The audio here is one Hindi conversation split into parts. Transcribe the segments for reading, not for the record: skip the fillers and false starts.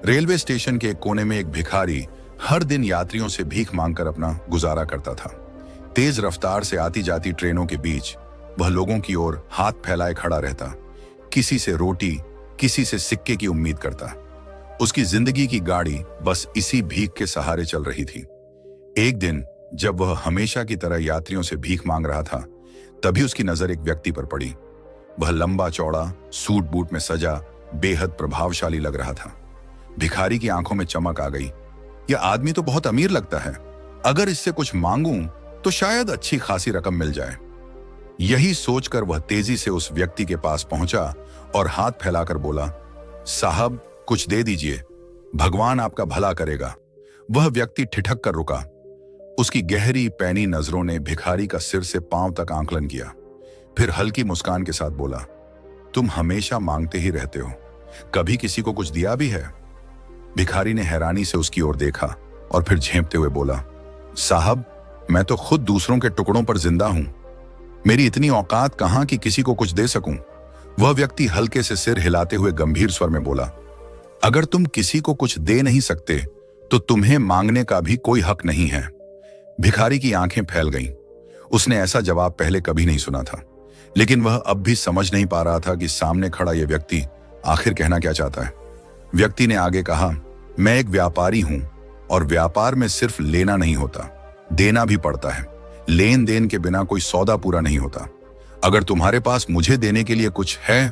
रेलवे स्टेशन के एक कोने में एक भिखारी हर दिन यात्रियों से भीख मांगकर अपना गुजारा करता था। तेज रफ्तार से आती जाती ट्रेनों के बीच वह लोगों की ओर हाथ फैलाए खड़ा रहता, किसी से रोटी, किसी से सिक्के की उम्मीद करता। उसकी जिंदगी की गाड़ी बस इसी भीख के सहारे चल रही थी। एक दिन जब वह हमेशा की तरह यात्रियों से भीख मांग रहा था, तभी उसकी नजर एक व्यक्ति पर पड़ी। वह लंबा चौड़ा, सूट बूट में सजा, बेहद प्रभावशाली लग रहा था। भिखारी की आंखों में चमक आ गई। यह आदमी तो बहुत अमीर लगता है, अगर इससे कुछ मांगूं तो शायद अच्छी खासी रकम मिल जाए। यही सोचकर वह तेजी से उस व्यक्ति के पास पहुंचा और हाथ फैलाकर बोला, साहब कुछ दे दीजिए, भगवान आपका भला करेगा। वह व्यक्ति ठिठक कर रुका। उसकी गहरी पैनी नजरों ने भिखारी का सिर से पांव तक आंकलन किया, फिर हल्की मुस्कान के साथ बोला, तुम हमेशा मांगते ही रहते हो, कभी किसी को कुछ दिया भी है? भिखारी ने हैरानी से उसकी ओर देखा और फिर झेंपते हुए बोला, साहब मैं तो खुद दूसरों के टुकड़ों पर जिंदा हूं, मेरी इतनी औकात कहां कि किसी को कुछ दे सकूं। वह व्यक्ति हल्के से सिर हिलाते हुए गंभीर स्वर में बोला, अगर तुम किसी को कुछ दे नहीं सकते तो तुम्हें मांगने का भी कोई हक नहीं है। भिखारी की आंखें फैल गईं। उसने ऐसा जवाब पहले कभी नहीं सुना था, लेकिन वह अब भी समझ नहीं पा रहा था कि सामने खड़ा यह व्यक्ति आखिर कहना क्या चाहता है। व्यक्ति ने आगे कहा, मैं एक व्यापारी हूं और व्यापार में सिर्फ लेना नहीं होता, देना भी पड़ता है। लेन देन के बिना कोई सौदा पूरा नहीं होता। अगर तुम्हारे पास मुझे देने के लिए कुछ है।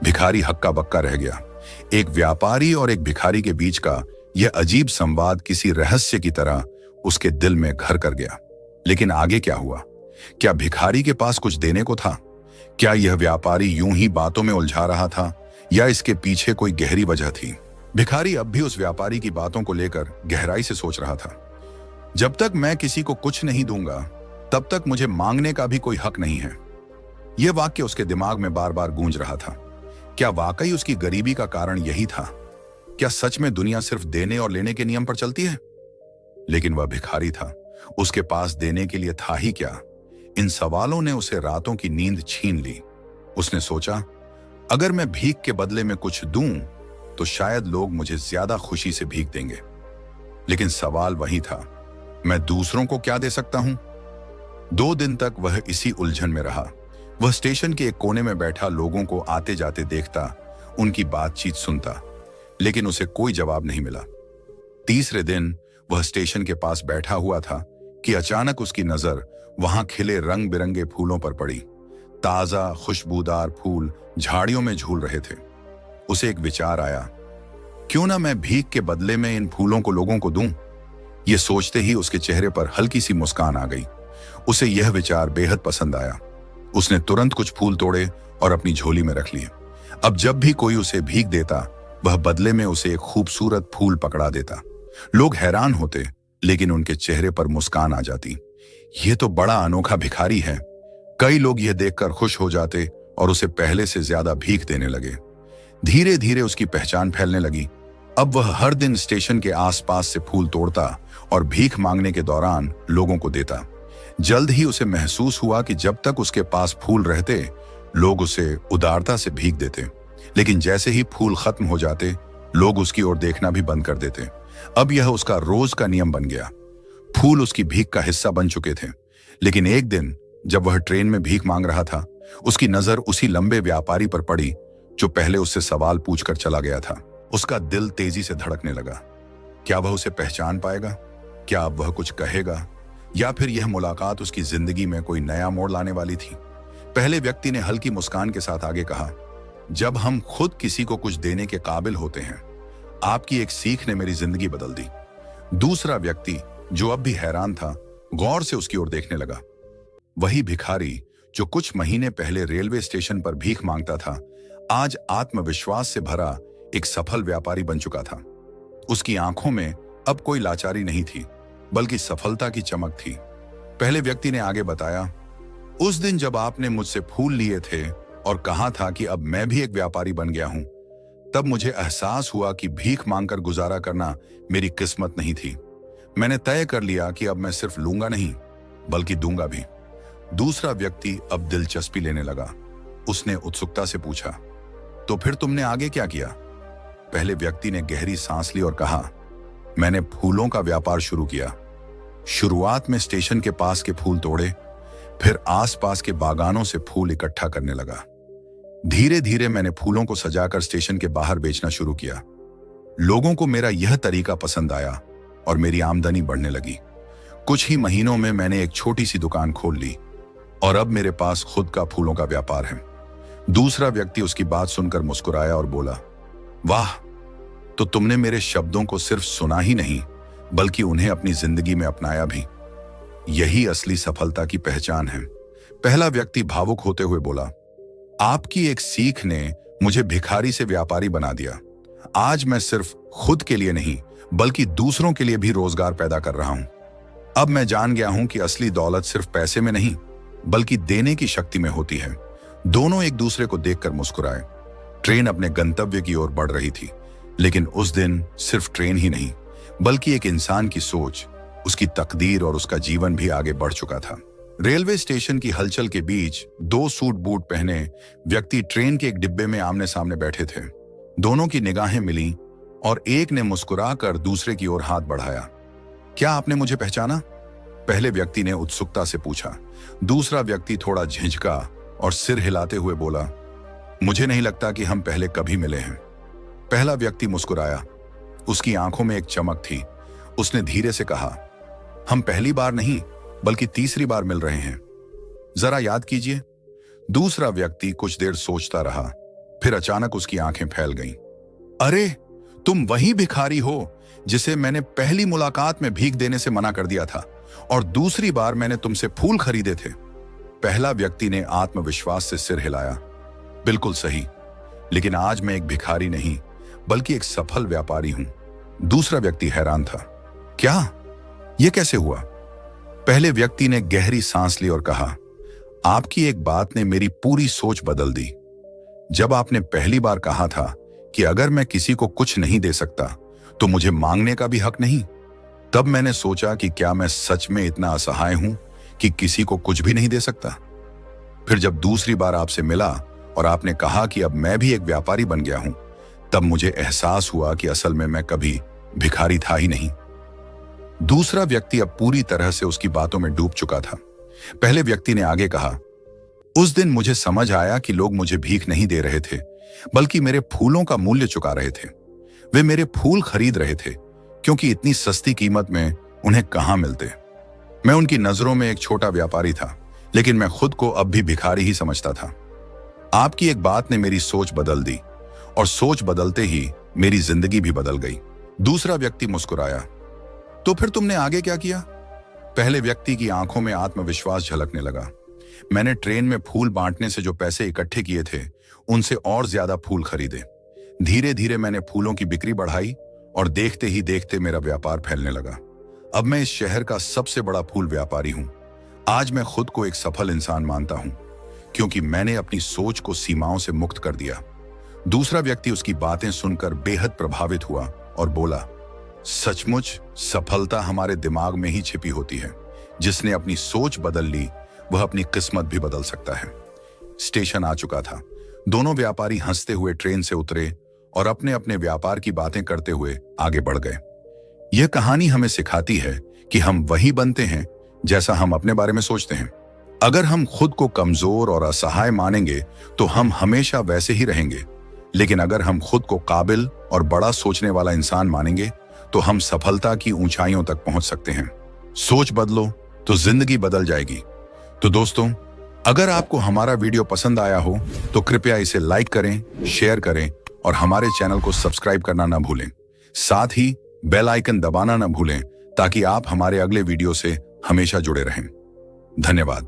भिखारी हक्का बक्का रह गया। एक व्यापारी और एक भिखारी के बीच का यह अजीब संवाद किसी रहस्य की तरह उसके दिल में घर कर गया। लेकिन आगे क्या हुआ? क्या भिखारी के पास कुछ देने को था? क्या यह व्यापारी यूं ही बातों में उलझा रहा था या इसके पीछे कोई गहरी वजह थी? भिखारी अब भी उस व्यापारी की बातों को लेकर गहराई से सोच रहा था। जब तक मैं किसी को कुछ नहीं दूंगा, तब तक मुझे मांगने का भी कोई हक नहीं है। यह वाक्य उसके दिमाग में बार बार गूंज रहा था। क्या वाकई उसकी गरीबी का कारण यही था? क्या सच में दुनिया सिर्फ देने और लेने के नियम पर चलती है? लेकिन वह भिखारी था, उसके पास देने के लिए था ही क्या? इन सवालों ने उसे रातों की नींद छीन ली। उसने सोचा, अगर मैं भीख के बदले में कुछ दूं तो शायद लोग मुझे ज्यादा खुशी से भीख देंगे। लेकिन सवाल वही था, मैं दूसरों को क्या दे सकता हूं? 2 दिन तक वह इसी उलझन में रहा। वह स्टेशन के एक कोने में बैठा लोगों को आते जाते देखता, उनकी बातचीत सुनता, लेकिन उसे कोई जवाब नहीं मिला। तीसरे दिन वह स्टेशन के पास बैठा हुआ था कि अचानक उसकी नजर वहां खिले रंग बिरंगे फूलों पर पड़ी। ताजा खुशबूदार फूल झाड़ियों में झूल रहे थे। उसे एक विचार आया, क्यों ना मैं भीख के बदले में इन फूलों को लोगों को दूं? यह सोचते ही उसके चेहरे पर हल्की सी मुस्कान आ गई। उसे यह विचार बेहद पसंद आया। उसने तुरंत कुछ फूल तोड़े और अपनी झोली में रख लिए। अब जब भी कोई उसे भीख देता, वह बदले में उसे एक खूबसूरत फूल पकड़ा देता। लोग हैरान होते, लेकिन उनके चेहरे पर मुस्कान आ जाती। यह तो बड़ा अनोखा भिखारी है। कई लोग यह देखकर खुश हो जाते और उसे पहले से ज्यादा भीख देने लगे। धीरे धीरे उसकी पहचान फैलने लगी। अब वह हर दिन स्टेशन के आसपास से फूल तोड़ता और भीख मांगने के दौरान लोगों को देता। जल्द ही उसे महसूस हुआ कि जब तक उसके पास फूल रहते, लोग उसे उदारता से भीख देते, लेकिन जैसे ही फूल खत्म हो जाते, लोग उसकी ओर देखना भी बंद कर देते। अब यह उसका रोज का नियम बन गया। फूल उसकी भीख का हिस्सा बन चुके थे। लेकिन एक दिन जब वह ट्रेन में भीख मांग रहा था, उसकी नजर उसी लंबे व्यापारी पर पड़ी जो पहले उससे सवाल पूछकर चला गया था। उसका दिल तेजी से धड़कने लगा। क्या वह उसे पहचान पाएगा? क्या अब वह कुछ कहेगा, या फिर यह मुलाकात उसकी जिंदगी में कोई नया मोड़ लाने वाली थी? पहले व्यक्ति ने हल्की मुस्कान के साथ आगे कहा, जब हम खुद किसी को कुछ देने के काबिल होते हैं, आपकी एक सीख ने मेरी जिंदगी बदल दी। दूसरा व्यक्ति, जो अब भी हैरान था, गौर से उसकी ओर देखने लगा। वही भिखारी जो कुछ महीने पहले रेलवे स्टेशन पर भीख मांगता था, आज आत्मविश्वास से भरा एक सफल व्यापारी बन चुका था। उसकी आंखों में अब कोई लाचारी नहीं थी, बल्कि सफलता की चमक थी। पहले व्यक्ति ने आगे बताया, उस दिन जब आपने मुझसे फूल लिए थे और कहा था कि अब मैं भी एक व्यापारी बन गया हूं, तब मुझे एहसास हुआ कि भीख मांगकर गुजारा करना मेरी किस्मत नहीं थी। मैंने तय कर लिया कि अब मैं सिर्फ लूंगा नहीं, बल्कि दूंगा भी। दूसरा व्यक्ति अब दिलचस्पी लेने लगा। उसने उत्सुकता से पूछा, तो फिर तुमने आगे क्या किया? पहले व्यक्ति ने गहरी सांस ली और कहा, मैंने फूलों का व्यापार शुरू किया। शुरुआत में स्टेशन के पास के फूल तोड़े, फिर आसपास के बागानों से फूल इकट्ठा करने लगा। धीरे धीरे मैंने फूलों को सजाकर स्टेशन के बाहर बेचना शुरू किया। लोगों को मेरा यह तरीका पसंद आया और मेरी आमदनी बढ़ने लगी। कुछ ही महीनों में मैंने एक छोटी सी दुकान खोल ली और अब मेरे पास खुद का फूलों का व्यापार है। दूसरा व्यक्ति उसकी बात सुनकर मुस्कुराया और बोला, वाह, तो तुमने मेरे शब्दों को सिर्फ सुना ही नहीं बल्कि उन्हें अपनी जिंदगी में अपनाया भी। यही असली सफलता की पहचान है। पहला व्यक्ति भावुक होते हुए बोला, आपकी एक सीख ने मुझे भिखारी से व्यापारी बना दिया। आज मैं सिर्फ खुद के लिए नहीं बल्कि दूसरों के लिए भी रोजगार पैदा कर रहा हूं। अब मैं जान गया हूं कि असली दौलत सिर्फ पैसे में नहीं बल्कि देने की शक्ति में होती है। दोनों एक दूसरे को देखकर मुस्कुराए। ट्रेन अपने गंतव्य की ओर बढ़ रही थी, लेकिन उस दिन सिर्फ ट्रेन ही नहीं बल्कि एक इंसान की सोच, उसकी तकदीर और उसका जीवन भी आगे बढ़ चुका था। रेलवे स्टेशन की हलचल के बीच दो सूट बूट पहने व्यक्ति ट्रेन के एक डिब्बे में आमने सामने बैठे थे। दोनों की निगाहें मिली और एक ने मुस्कुराकर दूसरे की ओर हाथ बढ़ाया। क्या आपने मुझे पहचाना? पहले व्यक्ति ने उत्सुकता से पूछा। दूसरा व्यक्ति थोड़ा झिझका और सिर हिलाते हुए बोला, मुझे नहीं लगता कि हम पहले कभी मिले हैं। पहला व्यक्ति मुस्कुराया। उसकी आंखों में एक चमक थी। उसने धीरे से कहा, हम पहली बार नहीं बल्कि तीसरी बार मिल रहे हैं, जरा याद कीजिए। दूसरा व्यक्ति कुछ देर सोचता रहा, फिर अचानक उसकी आंखें फैल गईं। अरे, तुम वही भिखारी हो जिसे मैंने पहली मुलाकात में भीख देने से मना कर दिया था और दूसरी बार मैंने तुमसे फूल खरीदे थे। पहला व्यक्ति ने आत्मविश्वास से सिर हिलाया। बिल्कुल सही, लेकिन आज मैं एक भिखारी नहीं बल्कि एक सफल व्यापारी हूं। दूसरा व्यक्ति हैरान था। क्या? यह कैसे हुआ? पहले व्यक्ति ने गहरी सांस ली और कहा, आपकी एक बात ने मेरी पूरी सोच बदल दी। जब आपने पहली बार कहा था कि अगर मैं किसी को कुछ नहीं दे सकता तो मुझे मांगने का भी हक नहीं, तब मैंने सोचा कि क्या मैं सच में इतना असहाय हूं कि किसी को कुछ भी नहीं दे सकता। फिर जब दूसरी बार आपसे मिला और आपने कहा कि अब मैं भी एक व्यापारी बन गया हूं, तब मुझे एहसास हुआ कि असल में मैं कभी भिखारी था ही नहीं। दूसरा व्यक्ति अब पूरी तरह से उसकी बातों में डूब चुका था। पहले व्यक्ति ने आगे कहा, उस दिन मुझे समझ आया कि लोग मुझे भीख नहीं दे रहे थे बल्कि मेरे फूलों का मूल्य चुका रहे थे। वे मेरे फूल खरीद रहे थे क्योंकि इतनी सस्ती कीमत में उन्हें कहां मिलते। मैं उनकी नजरों में एक छोटा व्यापारी था, लेकिन मैं खुद को अब भी भिखारी ही समझता था। आपकी एक बात ने मेरी सोच बदल दी और सोच बदलते ही मेरी जिंदगी भी बदल गई। दूसरा व्यक्ति मुस्कुराया। तो फिर तुमने आगे क्या किया? पहले व्यक्ति की आंखों में आत्मविश्वास झलकने लगा। मैंने ट्रेन में फूल बांटने से जो पैसे इकट्ठे किए थे उनसे और ज्यादा फूल खरीदे। धीरे धीरे मैंने फूलों की बिक्री बढ़ाई और देखते ही देखते मेरा व्यापार फैलने लगा। अब मैं इस शहर का सबसे बड़ा फूल व्यापारी हूं। आज मैं खुद को एक सफल इंसान मानता हूं क्योंकि मैंने अपनी सोच को सीमाओं से मुक्त कर दिया। दूसरा व्यक्ति उसकी बातें सुनकर बेहद प्रभावित हुआ और बोला, सचमुच सफलता हमारे दिमाग में ही छिपी होती है। जिसने अपनी सोच बदल ली वह अपनी किस्मत भी बदल सकता है। स्टेशन आ चुका था। दोनों व्यापारी हंसते हुए ट्रेन से उतरे और अपने अपने व्यापार की बातें करते हुए आगे बढ़ गए। यह कहानी हमें सिखाती है कि हम वही बनते हैं जैसा हम अपने बारे में सोचते हैं। अगर हम खुद को कमजोर और असहाय मानेंगे तो हम हमेशा वैसे ही रहेंगे, लेकिन अगर हम खुद को काबिल और बड़ा सोचने वाला इंसान मानेंगे तो हम सफलता की ऊंचाइयों तक पहुंच सकते हैं। सोच बदलो तो जिंदगी बदल जाएगी। तो दोस्तों, अगर आपको हमारा वीडियो पसंद आया हो तो कृपया इसे लाइक करें, शेयर करें और हमारे चैनल को सब्सक्राइब करना ना भूलें। साथ ही बेल आइकन दबाना ना भूलें ताकि आप हमारे अगले वीडियो से हमेशा जुड़े रहें। धन्यवाद।